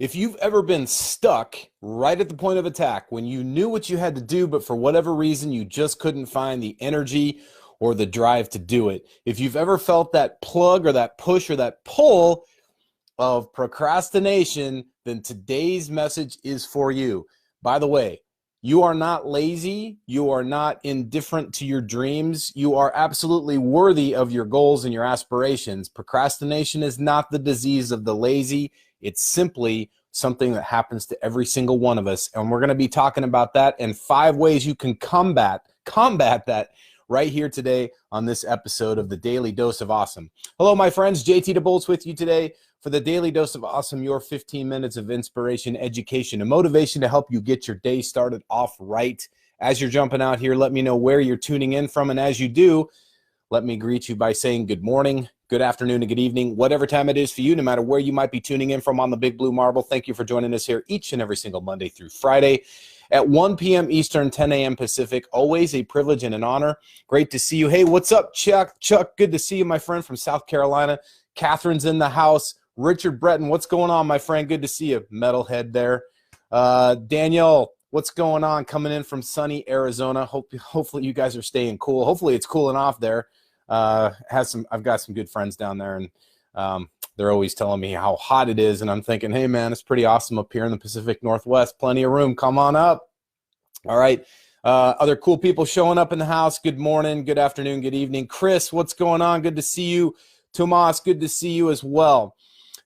If you've ever been stuck right at the point of attack when you knew what you had to do, but for whatever reason, you just couldn't find the energy or the drive to do it. If you've ever felt that plug or that push or that pull of procrastination, then today's message is for you. By the way, you are not lazy. You are not indifferent to your dreams. You are absolutely worthy of your goals and your aspirations. Procrastination is not the disease of the lazy. It's simply something that happens to every single one of us. And we're going to be talking about that and 5 ways you can combat that right here today on this episode of the Daily Dose of Awesome. Hello, my friends. JT DeBolt's with you today for the Daily Dose of Awesome, your 15 minutes of inspiration, education, and motivation to help you get your day started off right. As you're jumping out here, let me know where you're tuning in from. And as you do, let me greet you by saying good morning, good afternoon, and good evening, whatever time it is for you, no matter where you might be tuning in from on the Big Blue Marble. Thank you for joining us here each and every single Monday through Friday at 1 p.m. Eastern, 10 a.m. Pacific. Always a privilege and an honor. Great to see you. Hey, what's up, Chuck? Chuck, good to see you, my friend from South Carolina. Catherine's in the house. Richard Breton, what's going on, my friend? Good to see you. Metalhead there. Danielle, what's going on? Coming in from sunny Arizona. Hopefully you guys are staying cool. Hopefully it's cooling off there. I've got some good friends down there, and they're always telling me how hot it is, and I'm thinking, hey man, it's pretty awesome up here in the Pacific Northwest. Plenty of room. Come on up. All right. Other cool people showing up in the house. Good morning, good afternoon, good evening. Chris, what's going on? Good to see you. Tomas, good to see you as well.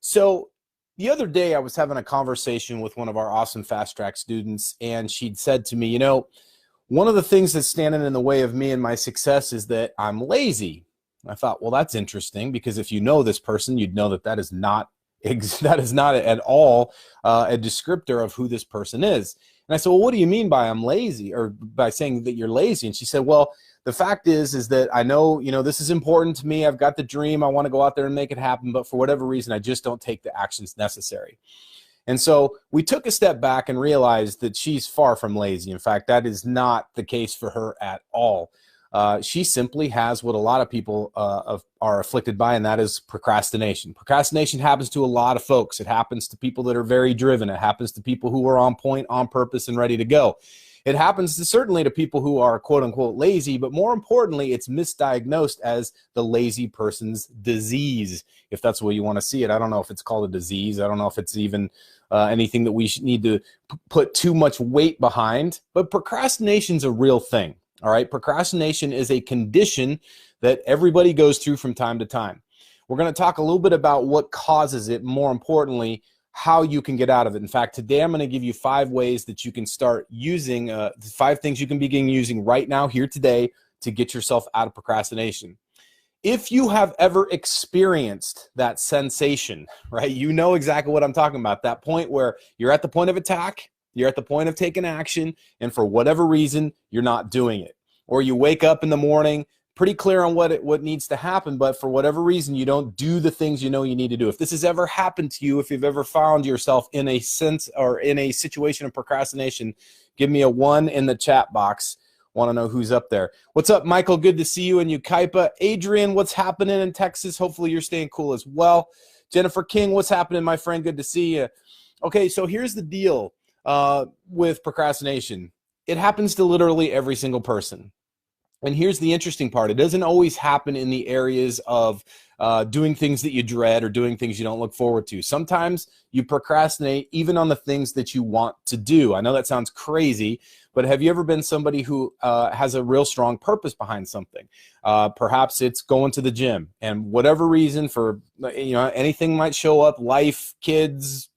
So the other day I was having a conversation with one of our awesome fast track students, and she'd said to me, you know, one of the things that's standing in the way of me and my success is that I'm lazy. And I thought, well, that's interesting, because if you know this person, you'd know that that is not at all a descriptor of who this person is. And I said, well, what do you mean by I'm lazy, or by saying that you're lazy? And she said, well, the fact is that I know, this is important to me. I've got the dream. I want to go out there and make it happen. But for whatever reason, I just don't take the actions necessary. And so we took a step back and realized that she's far from lazy. In fact, that is not the case for her at all. She simply has what a lot of people are afflicted by, and that is procrastination. Procrastination happens to a lot of folks. It happens to people that are very driven. It happens to people who are on point, on purpose, and ready to go. It happens certainly to people who are quote-unquote lazy, but more importantly, it's misdiagnosed as the lazy person's disease, if that's the way you want to see it. I don't know if it's called a disease. I don't know if it's even anything that we need to put too much weight behind, but procrastination's a real thing, all right? Procrastination is a condition that everybody goes through from time to time. We're going to talk a little bit about what causes it, more importantly, how you can get out of it. In fact, today I'm going to give you 5 ways that you can start using, 5 things you can begin using right now, here today, to get yourself out of procrastination. If you have ever experienced that sensation, right, you know exactly what I'm talking about, that point where you're at the point of attack, you're at the point of taking action, and for whatever reason, you're not doing it. Or you wake up in the morning, pretty clear on what needs to happen, but for whatever reason, you don't do the things you know you need to do. If this has ever happened to you, if you've ever found yourself in a sense or in a situation of procrastination, give me a 1 in the chat box. Want to know who's up there. What's up, Michael? Good to see you in Ukaipa. Adrian, what's happening in Texas? Hopefully you're staying cool as well. Jennifer King, what's happening, my friend? Good to see you. Okay, so here's the deal with procrastination. It happens to literally every single person. And here's the interesting part. It doesn't always happen in the areas of doing things that you dread or doing things you don't look forward to. Sometimes you procrastinate even on the things that you want to do. I know that sounds crazy, but have you ever been somebody who has a real strong purpose behind something? Perhaps it's going to the gym, and whatever reason, for anything might show up, life, kids,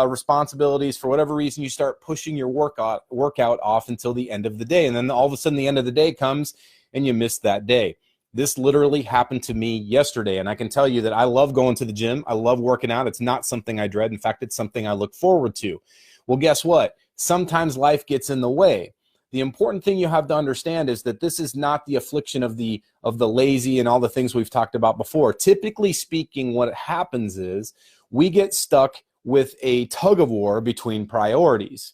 responsibilities, for whatever reason, you start pushing your workout off until the end of the day. And then all of a sudden the end of the day comes and you miss that day. This literally happened to me yesterday. And I can tell you that I love going to the gym. I love working out. It's not something I dread. In fact, it's something I look forward to. Well, guess what? Sometimes life gets in the way. The important thing you have to understand is that this is not the affliction of the lazy and all the things we've talked about before. Typically speaking, what happens is we get stuck with a tug of war between priorities.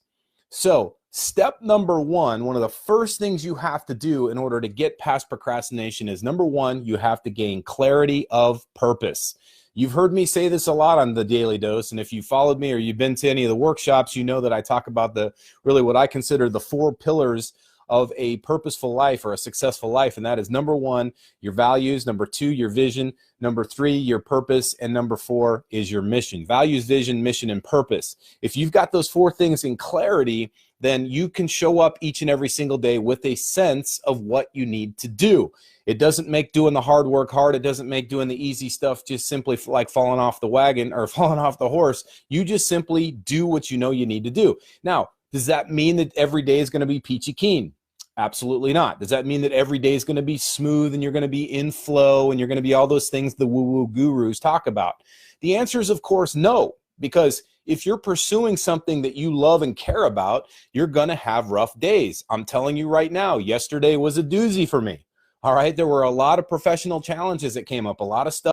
So Step number one of the first things you have to do in order to get past procrastination is, number one, you have to gain clarity of purpose. You've heard me say this a lot on the Daily Dose, and if you followed me or you've been to any of the workshops, you know that I talk about really what I consider the 4 pillars of a purposeful life or a successful life, and that is, number one, your values, number 2, your vision, number 3, your purpose, and number 4 is your mission. Values, vision, mission, and purpose. If you've got those 4 things in clarity, then you can show up each and every single day with a sense of what you need to do. It doesn't make doing the hard work hard. It doesn't make doing the easy stuff just simply like falling off the wagon or falling off the horse. You just simply do what you know you need to do. Now, does that mean that every day is going to be peachy keen? Absolutely not. Does that mean that every day is going to be smooth and you're going to be in flow and you're going to be all those things the woo-woo gurus talk about? The answer is, of course, no, because if you're pursuing something that you love and care about, you're going to have rough days. I'm telling you right now, yesterday was a doozy for me. All right, there were a lot of professional challenges that came up, a lot of stuff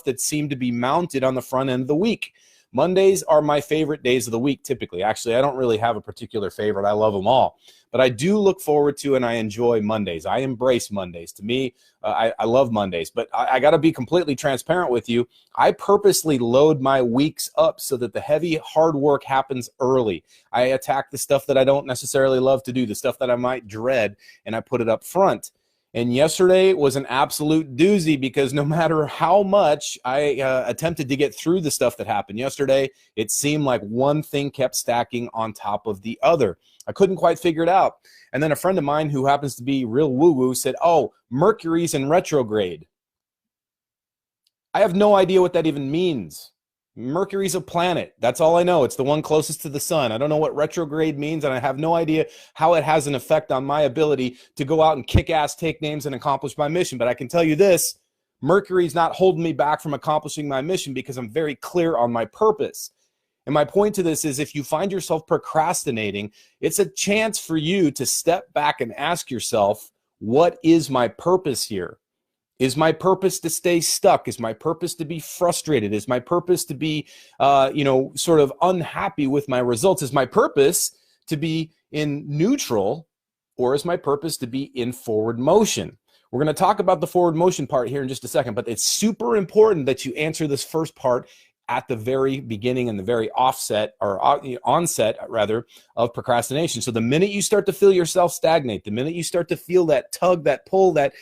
that seemed to be mounted on the front end of the week. Mondays are my favorite days of the week, typically. Actually, I don't really have a particular favorite. I love them all. But I do look forward to and I enjoy Mondays. I embrace Mondays. To me, I love Mondays. But I got to be completely transparent with you. I purposely load my weeks up so that the heavy, hard work happens early. I attack the stuff that I don't necessarily love to do, the stuff that I might dread, and I put it up front. And yesterday was an absolute doozy because no matter how much I attempted to get through the stuff that happened yesterday, it seemed like one thing kept stacking on top of the other. I couldn't quite figure it out. And then a friend of mine who happens to be real woo-woo said, "Oh, Mercury's in retrograde." I have no idea what that even means. Mercury's a planet. That's all I know. It's the one closest to the sun. I don't know what retrograde means, and I have no idea how it has an effect on my ability to go out and kick ass, take names, and accomplish my mission. But I can tell you this, Mercury's not holding me back from accomplishing my mission because I'm very clear on my purpose. And my point to this is, if you find yourself procrastinating, it's a chance for you to step back and ask yourself, what is my purpose here? Is my purpose to stay stuck? Is my purpose to be frustrated? Is my purpose to be, sort of unhappy with my results? Is my purpose to be in neutral, or is my purpose to be in forward motion? We're going to talk about the forward motion part here in just a second, but it's super important that you answer this first part at the very beginning and the very onset rather of procrastination. So the minute you start to feel yourself stagnate, the minute you start to feel that tug, that pull, that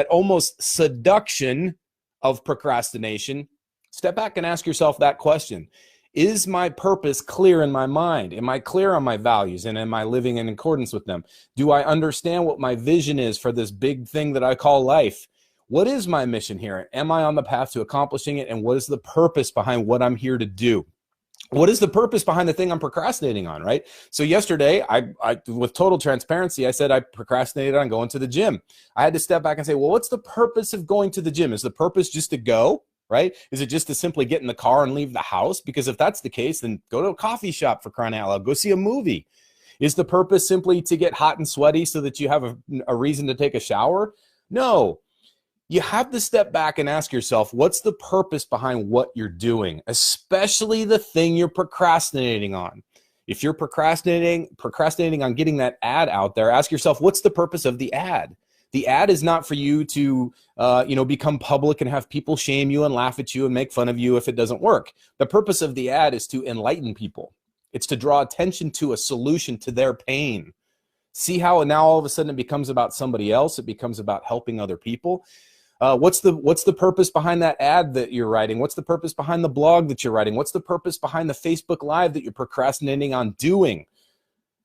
almost seduction of procrastination, step back and ask yourself that question. Is my purpose clear in my mind? Am I clear on my values, and am I living in accordance with them? Do I understand what my vision is for this big thing that I call life? What is my mission here? Am I on the path to accomplishing it? And what is the purpose behind what I'm here to do? What is the purpose behind the thing I'm procrastinating on, right? So yesterday, I with total transparency, I said I procrastinated on going to the gym. I had to step back and say, well, what's the purpose of going to the gym? Is the purpose just to go, right? Is it just to simply get in the car and leave the house? Because if that's the case, then go to a coffee shop, for crying out loud. Go see a movie. Is the purpose simply to get hot and sweaty so that you have a reason to take a shower? No. You have to step back and ask yourself, what's the purpose behind what you're doing, especially the thing you're procrastinating on. If you're procrastinating on getting that ad out there, ask yourself, what's the purpose of the ad? The ad is not for you to, become public and have people shame you and laugh at you and make fun of you if it doesn't work. The purpose of the ad is to enlighten people. It's to draw attention to a solution to their pain. See how now all of a sudden it becomes about somebody else? It becomes about helping other people. What's the purpose behind that ad that you're writing? What's the purpose behind the blog that you're writing? What's the purpose behind the Facebook Live that you're procrastinating on doing?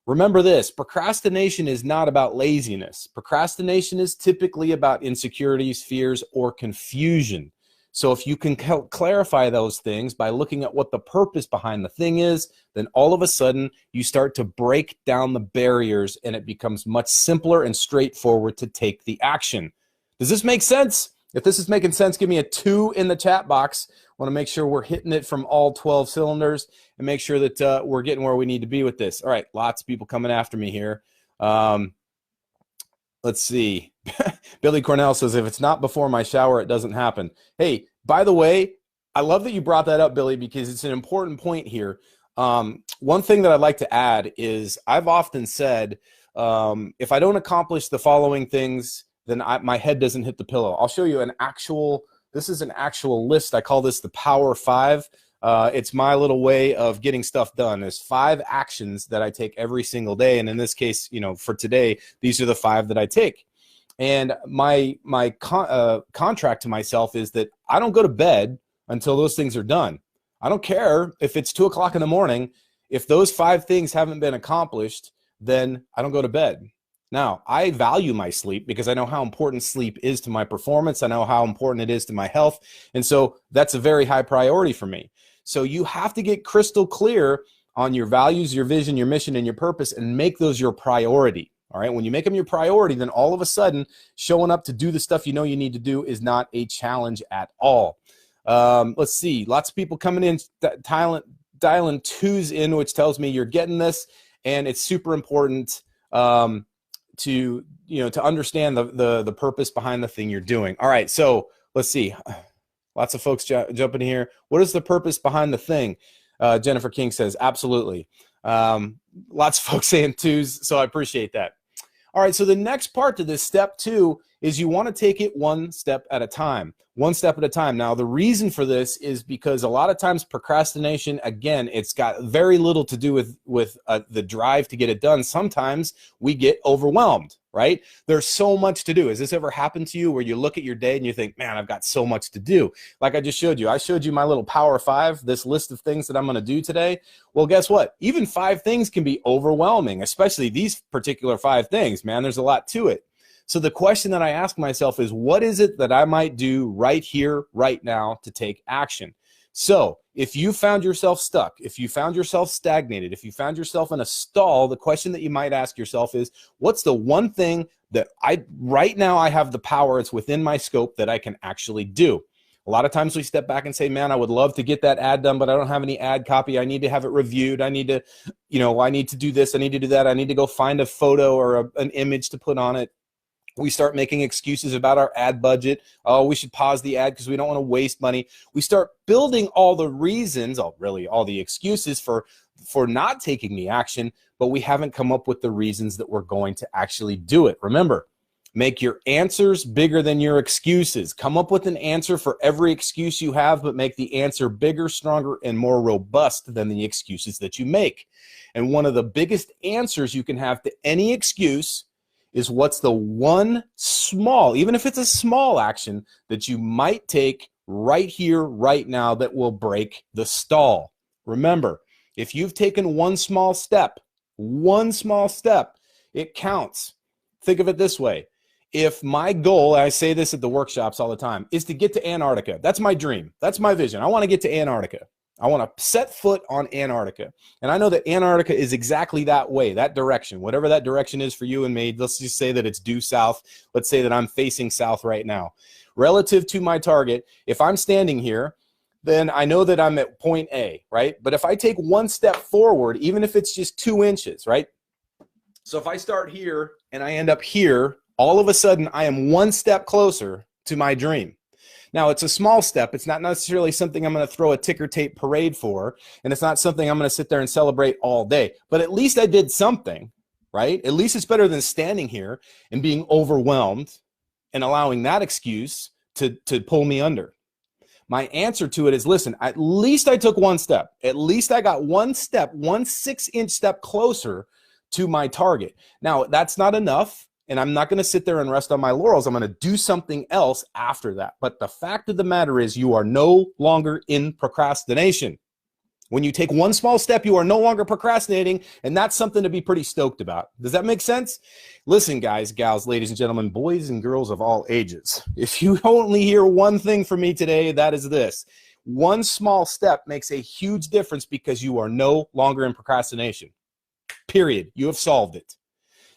Remember this, procrastination is not about laziness. Procrastination is typically about insecurities, fears, or confusion. So if you can clarify those things by looking at what the purpose behind the thing is, then all of a sudden you start to break down the barriers and it becomes much simpler and straightforward to take the action. Does this make sense? If this is making sense, give me a 2 in the chat box. I want to make sure we're hitting it from all 12 cylinders and make sure that we're getting where we need to be with this. All right, lots of people coming after me here. Let's see. Billy Cornell says, if it's not before my shower, it doesn't happen. Hey, by the way, I love that you brought that up, Billy, because it's an important point here. One thing that I'd like to add is I've often said, if I don't accomplish the following things, then my head doesn't hit the pillow. I'll show you this is an actual list. I call this the Power 5. It's my little way of getting stuff done. There's 5 actions that I take every single day. And in this case, for today, these are the 5 that I take. And my contract to myself is that I don't go to bed until those things are done. I don't care if it's 2 o'clock in the morning. If those 5 things haven't been accomplished, then I don't go to bed. Now, I value my sleep because I know how important sleep is to my performance. I know how important it is to my health. And so that's a very high priority for me. So you have to get crystal clear on your values, your vision, your mission, and your purpose, and make those your priority. All right. When you make them your priority, then all of a sudden showing up to do the stuff you know you need to do is not a challenge at all. Let's see. Lots of people coming in, dialing 2s in, which tells me you're getting this. And it's super important to understand the purpose behind the thing you're doing. All right. So let's see. Lots of folks jumping in here. What is the purpose behind the thing? Jennifer King says, absolutely. Lots of folks saying 2s, so I appreciate that. All right, so the next part to this step 2 is you want to take it one step at a time. One step at a time. Now, the reason for this is because a lot of times procrastination, again, it's got very little to do with the drive to get it done. Sometimes we get overwhelmed, right? There's so much to do. Has this ever happened to you where you look at your day and you think, man, I've got so much to do? Like I just showed you. I showed you my little Power 5, this list of things that I'm going to do today. Well, guess what? Even 5 things can be overwhelming, especially these particular 5 things, man. There's a lot to it. So the question that I ask myself is, what is it that I might do right here, right now to take action? So if you found yourself stuck, if you found yourself stagnated, if you found yourself in a stall, the question that you might ask yourself is, what's the one thing that right now I have the power, it's within my scope, that I can actually do? A lot of times we step back and say, man, I would love to get that ad done, but I don't have any ad copy. I need to have it reviewed. I need to, I need to do this. I need to do that. I need to go find a photo or an image to put on it. We start making excuses about our ad budget. Oh, we should pause the ad because we don't want to waste money. We start building all the reasons, really all the excuses for not taking the action, but we haven't come up with the reasons that we're going to actually do it. Remember, make your answers bigger than your excuses. Come up with an answer for every excuse you have, but make the answer bigger, stronger, and more robust than the excuses that you make. And one of the biggest answers you can have to any excuse is what's the one small, even if it's a small action, that you might take right here, right now, that will break the stall. Remember, if you've taken one small step, it counts. Think of it this way. If my goal, I say this at the workshops all the time, is to get to Antarctica, that's my dream, that's my vision. I want to get to Antarctica. I want to set foot on Antarctica. And I know that Antarctica is exactly that way, that direction, whatever that direction is for you and me. Let's just say that it's due south. Let's say that I'm facing south right now. Relative to my target, if I'm standing here, then I know that I'm at point A, right? But if I take one step forward, even if it's just 2 inches, right? So if I start here and I end up here, all of a sudden I am one step closer to my dream. Now, it's a small step. It's not necessarily something I'm going to throw a ticker tape parade for, and it's not something I'm going to sit there and celebrate all day. But at least I did something, right? At least it's better than standing here and being overwhelmed and allowing that excuse to pull me under. My answer to it is, listen, at least I took one step. At least I got one step, 1 6-inch step closer to my target. Now, that's not enough. and I'm not going to sit there and rest on my laurels. I'm going to do something else after that. But the fact of the matter is you are no longer in procrastination. When you take one small step, you are no longer procrastinating, and that's something to be pretty stoked about. Does that make sense? Listen, guys, gals, ladies and gentlemen, boys and girls of all ages, if you only hear one thing from me today, that is this. One small step makes a huge difference because you are no longer in procrastination. Period. You have solved it.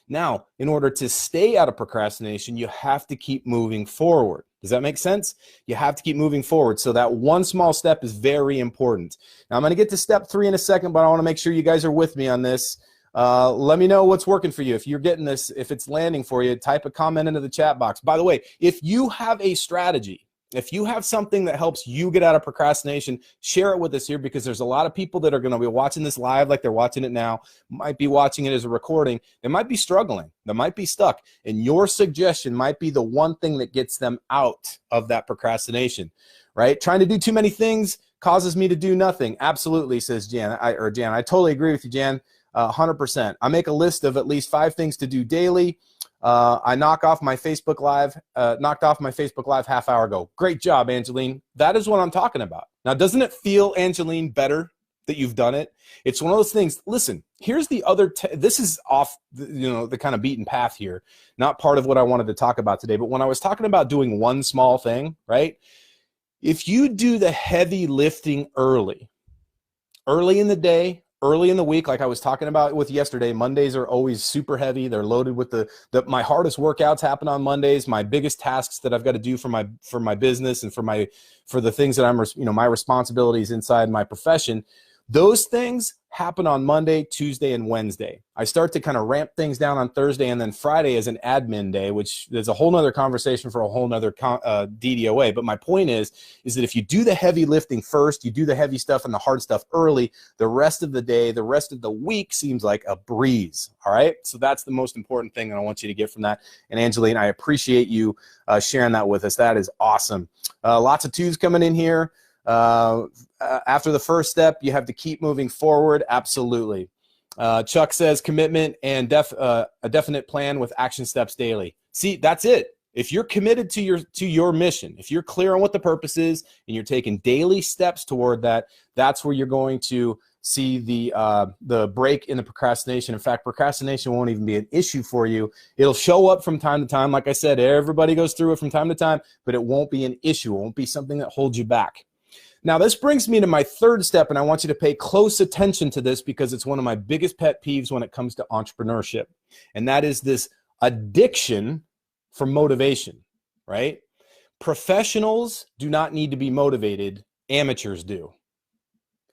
Now, in order to stay out of procrastination, you have to keep moving forward. Does that make sense? You have to keep moving forward. So that one small step is very important. Now, I'm going to get to step 3 in a second, but I want to make sure you guys are with me on this. Let me know what's working for you. If you're getting this, if it's landing for you, type a comment into the chat box. By the way, if you have a strategy, if you have something that helps you get out of procrastination, share it with us here, because there's a lot of people that are going to be watching this live like they're watching it now, might be watching it as a recording. They might be struggling. They might be stuck. And your suggestion might be the one thing that gets them out of that procrastination, right? Trying to do too many things causes me to do nothing. Absolutely, says Jan. I totally agree with you, Jan, 100%. I make a list of at least 5 things to do daily. I knocked off my Facebook Live half hour ago. Great job, Angeline. That is what I'm talking about. Now, doesn't it feel, Angeline, better that you've done it? It's one of those things. Listen, here's the other, this is off, the kind of beaten path here, not part of what I wanted to talk about today. But when I was talking about doing one small thing, right? If you do the heavy lifting early in the day, early in the week, like I was talking about with yesterday, Mondays are always super heavy. They're loaded with my hardest workouts happen on Mondays. My biggest tasks that I've got to do for my business and for the things that I'm, my responsibilities inside my profession. Those things happen on Monday, Tuesday, and Wednesday. I start to kind of ramp things down on Thursday, and then Friday is an admin day, which there's a whole nother conversation for a whole nother DDOA. But my point is that if you do the heavy lifting first, you do the heavy stuff and the hard stuff early, the rest of the day, the rest of the week seems like a breeze. All right. So that's the most important thing that I want you to get from that. And Angeline, I appreciate you sharing that with us. That is awesome. Lots of 2s coming in here. After the first step, you have to keep moving forward. Absolutely. Chuck says commitment and a definite plan with action steps daily. See, that's it. If you're committed to your mission, if you're clear on what the purpose is and you're taking daily steps toward that, that's where you're going to see the break in the procrastination. In fact, procrastination won't even be an issue for you. It'll show up from time to time. Like I said, everybody goes through it from time to time, but it won't be an issue. It won't be something that holds you back. Now, this brings me to my 3rd step, and I want you to pay close attention to this because it's one of my biggest pet peeves when it comes to entrepreneurship, and that is this addiction for motivation, right? Professionals do not need to be motivated. Amateurs do.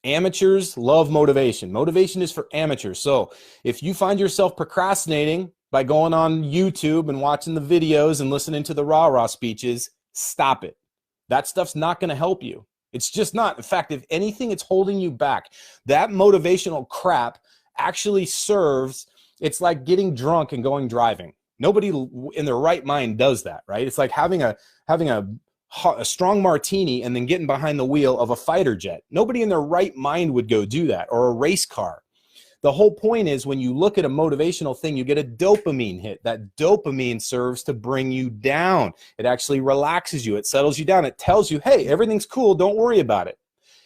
Amateurs love motivation. Motivation is for amateurs. So if you find yourself procrastinating by going on YouTube and watching the videos and listening to the rah-rah speeches, stop it. That stuff's not going to help you. It's just not. In fact, if anything, it's holding you back. That motivational crap actually serves, it's like getting drunk and going driving. Nobody in their right mind does that, right? It's like having a strong martini and then getting behind the wheel of a fighter jet. Nobody in their right mind would go do that, or a race car. The whole point is when you look at a motivational thing, you get a dopamine hit. That dopamine serves to bring you down. It actually relaxes you. It settles you down. It tells you, hey, everything's cool. Don't worry about it.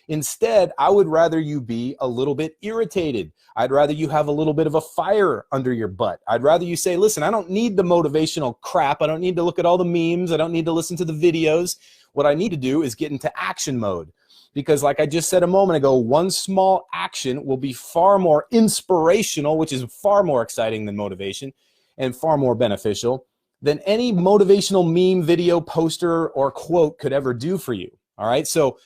Instead, I would rather you be a little bit irritated. I'd rather you have a little bit of a fire under your butt. I'd rather you say, listen, I don't need the motivational crap. I don't need to look at all the memes. I don't need to listen to the videos. What I need to do is get into action mode. Because like I just said a moment ago, one small action will be far more inspirational, which is far more exciting than motivation and far more beneficial than any motivational meme, video, poster, or quote could ever do for you. All right. So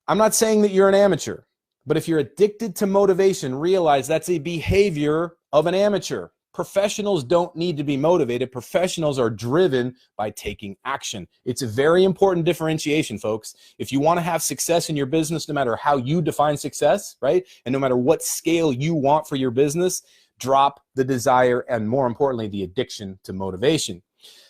I'm not saying that you're an amateur, but if you're addicted to motivation, realize that's a behavior of an amateur. Professionals don't need to be motivated. Professionals are driven by taking action. It's a very important differentiation, folks. If you want to have success in your business, no matter how you define success, right? And no matter what scale you want for your business, drop the desire and, more importantly, the addiction to motivation.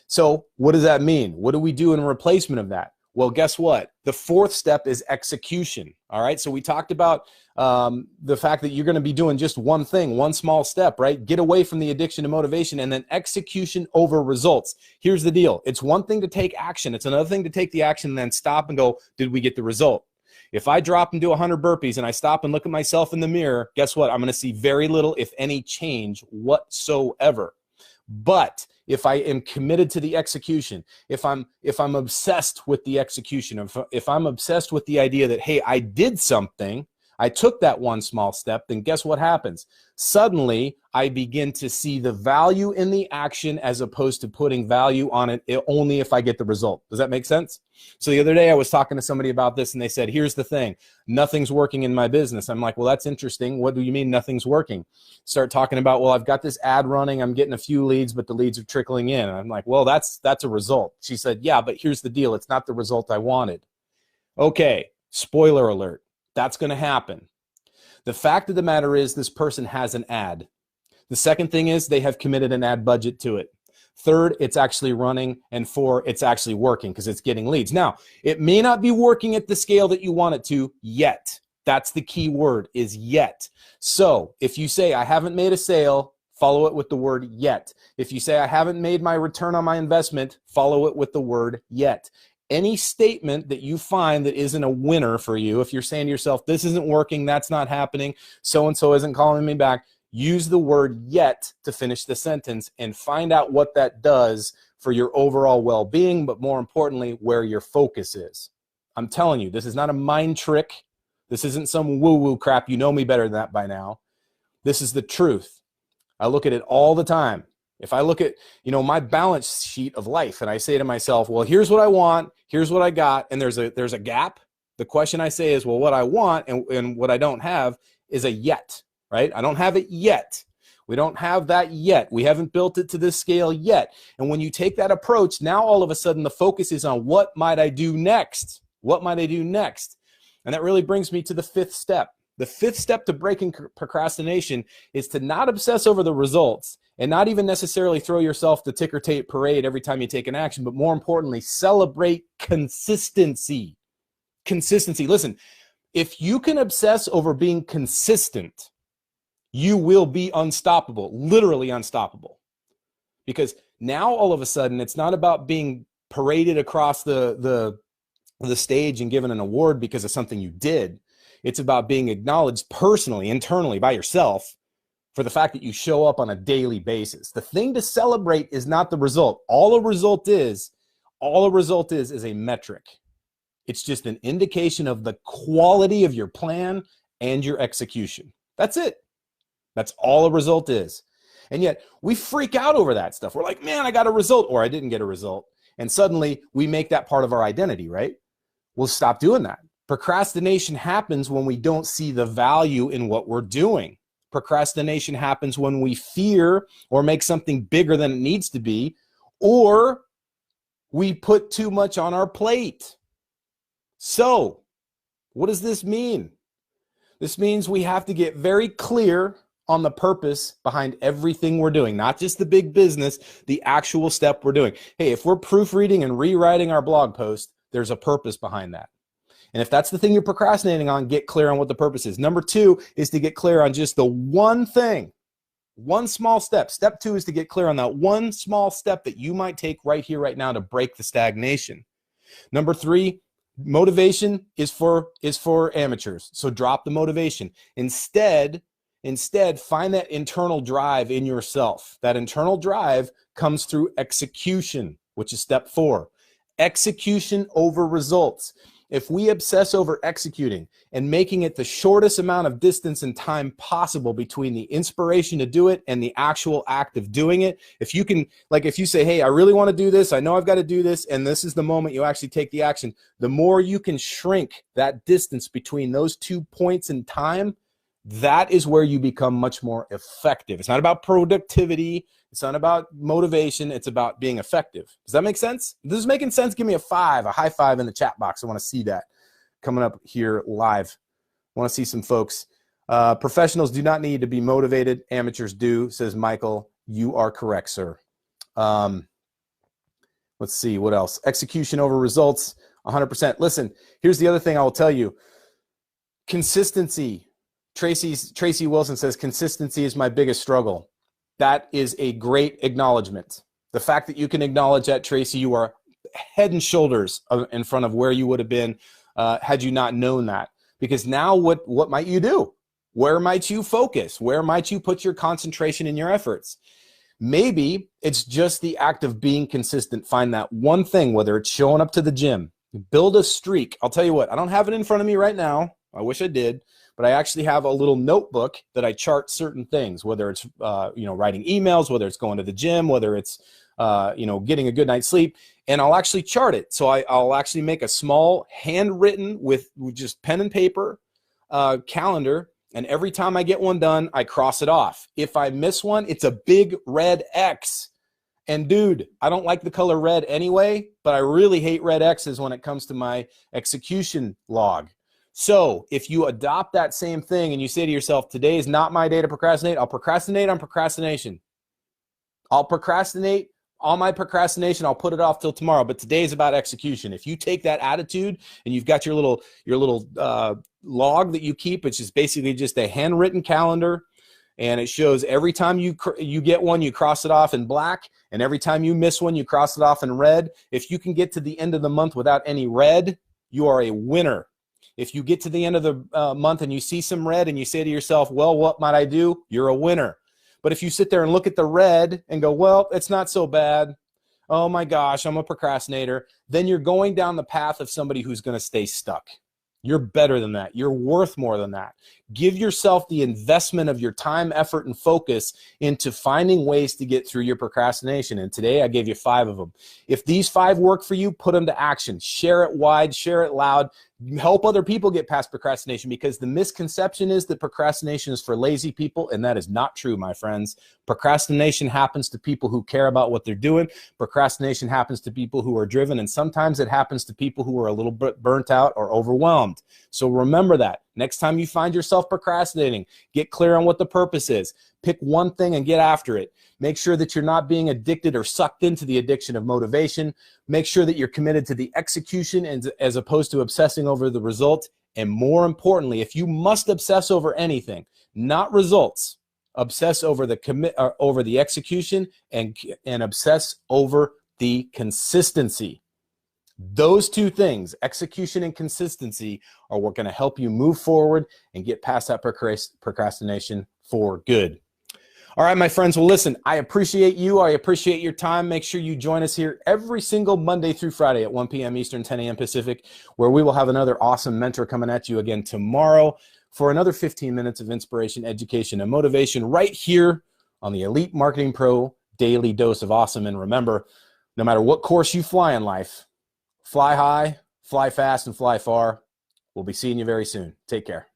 So what does that mean? What do we do in replacement of that? Well, guess what? The fourth step is execution. All right. So we talked about the fact that you're going to be doing just one thing, one small step, right? Get away from the addiction to motivation, and then execution over results. Here's the deal. It's one thing to take action. It's another thing to take the action and then stop and go, did we get the result? If I drop and do 100 burpees and I stop and look at myself in the mirror, guess what? I'm going to see very little, if any, change whatsoever. But if I am committed to the execution, if I'm obsessed with the execution, if I'm obsessed with the idea that, hey, I did something, I took that one small step, then guess what happens? Suddenly, I begin to see the value in the action as opposed to putting value on it only if I get the result. Does that make sense? So the other day I was talking to somebody about this and they said, here's the thing, nothing's working in my business. I'm like, well, that's interesting. What do you mean nothing's working? Start talking about, well, I've got this ad running, I'm getting a few leads, but the leads are trickling in. And I'm like, well, that's a result. She said, yeah, but here's the deal. It's not the result I wanted. Okay, spoiler alert. That's going to happen. The fact of the matter is this person has an ad. The second thing is they have committed an ad budget to it. Third, it's actually running. And four, it's actually working because it's getting leads. Now, it may not be working at the scale that you want it to yet. That's the key word, is yet. So if you say, I haven't made a sale, follow it with the word yet. If you say, I haven't made my return on my investment, follow it with the word yet. Any statement that you find that isn't a winner for you, if you're saying to yourself, this isn't working, that's not happening, so-and-so isn't calling me back, use the word yet to finish the sentence and find out what that does for your overall well-being, but more importantly, where your focus is. I'm telling you, this is not a mind trick. This isn't some woo-woo crap. You know me better than that by now. This is the truth. I look at it all the time. If I look at, my balance sheet of life and I say to myself, well, here's what I want, here's what I got, and there's a gap, the question I say is, well, what I want and what I don't have is a yet, right? I don't have it yet. We don't have that yet. We haven't built it to this scale yet. And when you take that approach, now all of a sudden the focus is on what might I do next? What might I do next? And that really brings me to the fifth step. The fifth step to breaking procrastination is to not obsess over the results and not even necessarily throw yourself the ticker tape parade every time you take an action, but more importantly, celebrate consistency. Consistency. Listen, if you can obsess over being consistent, you will be unstoppable, literally unstoppable. Because now all of a sudden, it's not about being paraded across the stage and given an award because of something you did. It's about being acknowledged personally, internally, by yourself for the fact that you show up on a daily basis. The thing to celebrate is not the result. All a result is a metric. It's just an indication of the quality of your plan and your execution. That's it. That's all a result is. And yet we freak out over that stuff. We're like, man, I got a result, or I didn't get a result. And suddenly we make that part of our identity, right? We'll stop doing that. Procrastination happens when we don't see the value in what we're doing. Procrastination happens when we fear or make something bigger than it needs to be, or we put too much on our plate. So, what does this mean? This means we have to get very clear on the purpose behind everything we're doing, not just the big business, the actual step we're doing. Hey, if we're proofreading and rewriting our blog post, there's a purpose behind that. And if that's the thing you're procrastinating on, get clear on what the purpose is. Number two is to get clear on just the one thing, one small step. Step two is to get clear on that one small step that you might take right here, right now to break the stagnation. Number three, motivation is for amateurs. So drop the motivation. Instead, find that internal drive in yourself. That internal drive comes through execution, which is step four. Execution over results. If we obsess over executing and making it the shortest amount of distance and time possible between the inspiration to do it and the actual act of doing it, if you can, like if you say, hey, I really want to do this, I know I've got to do this, and this is the moment you actually take the action, the more you can shrink that distance between those 2 points in time, that is where you become much more effective. It's not about productivity. It's not about motivation. It's about being effective. Does that make sense? If this is making sense, give me a high five in the chat box. I want to see that coming up here live. I want to see some folks. Professionals do not need to be motivated. Amateurs do, says Michael. You are correct, sir. Let's see what else. Execution over results. 100%. Listen, here's the other thing I will tell you. Consistency. Tracy Wilson says, consistency is my biggest struggle. That is a great acknowledgement. The fact that you can acknowledge that, Tracy, you are head and shoulders in front of where you would have been had you not known that. Because now what might you do? Where might you focus? Where might you put your concentration and your efforts? Maybe it's just the act of being consistent. Find that one thing, whether it's showing up to the gym, build a streak. I'll tell you what, I don't have it in front of me right now. I wish I did, but I actually have a little notebook that I chart certain things, whether it's, writing emails, whether it's going to the gym, whether it's, getting a good night's sleep, and I'll actually chart it. So I'll actually make a small handwritten with just pen and paper calendar. And every time I get one done, I cross it off. If I miss one, it's a big red X. And dude, I don't like the color red anyway, but I really hate red X's when it comes to my execution log. So if you adopt that same thing and you say to yourself, today is not my day to procrastinate, I'll procrastinate on procrastination. I'll procrastinate on my procrastination. I'll put it off till tomorrow, but today is about execution. If you take that attitude and you've got your little log that you keep, which is basically just a handwritten calendar, and it shows every time you get one, you cross it off in black, and every time you miss one, you cross it off in red. If you can get to the end of the month without any red, you are a winner. If you get to the end of the month and you see some red and you say to yourself, well, what might I do? You're a winner. But if you sit there and look at the red and go, well, it's not so bad. Oh my gosh, I'm a procrastinator. Then you're going down the path of somebody who's going to stay stuck. You're better than that. You're worth more than that. Give yourself the investment of your time, effort, and focus into finding ways to get through your procrastination. And today I gave you 5 of them. If these 5 work for you, put them to action. Share it wide, share it loud. Help other people get past procrastination, because the misconception is that procrastination is for lazy people, and that is not true, my friends. Procrastination happens to people who care about what they're doing. Procrastination happens to people who are driven, and sometimes it happens to people who are a little bit burnt out or overwhelmed. So remember that. Next time you find yourself procrastinating, get clear on what the purpose is. Pick one thing and get after it. Make sure that you're not being addicted or sucked into the addiction of motivation. Make sure that you're committed to the execution as opposed to obsessing over the result. And more importantly, if you must obsess over anything, not results, obsess over the execution and obsess over the consistency. Those 2 things, execution and consistency, are what going to help you move forward and get past that procrastination for good. All right, my friends. Well, listen, I appreciate you. I appreciate your time. Make sure you join us here every single Monday through Friday at 1 p.m. Eastern, 10 a.m. Pacific, where we will have another awesome mentor coming at you again tomorrow for another 15 minutes of inspiration, education, and motivation right here on the Elite Marketing Pro Daily Dose of Awesome. And remember, no matter what course you fly in life, fly high, fly fast, and fly far. We'll be seeing you very soon. Take care.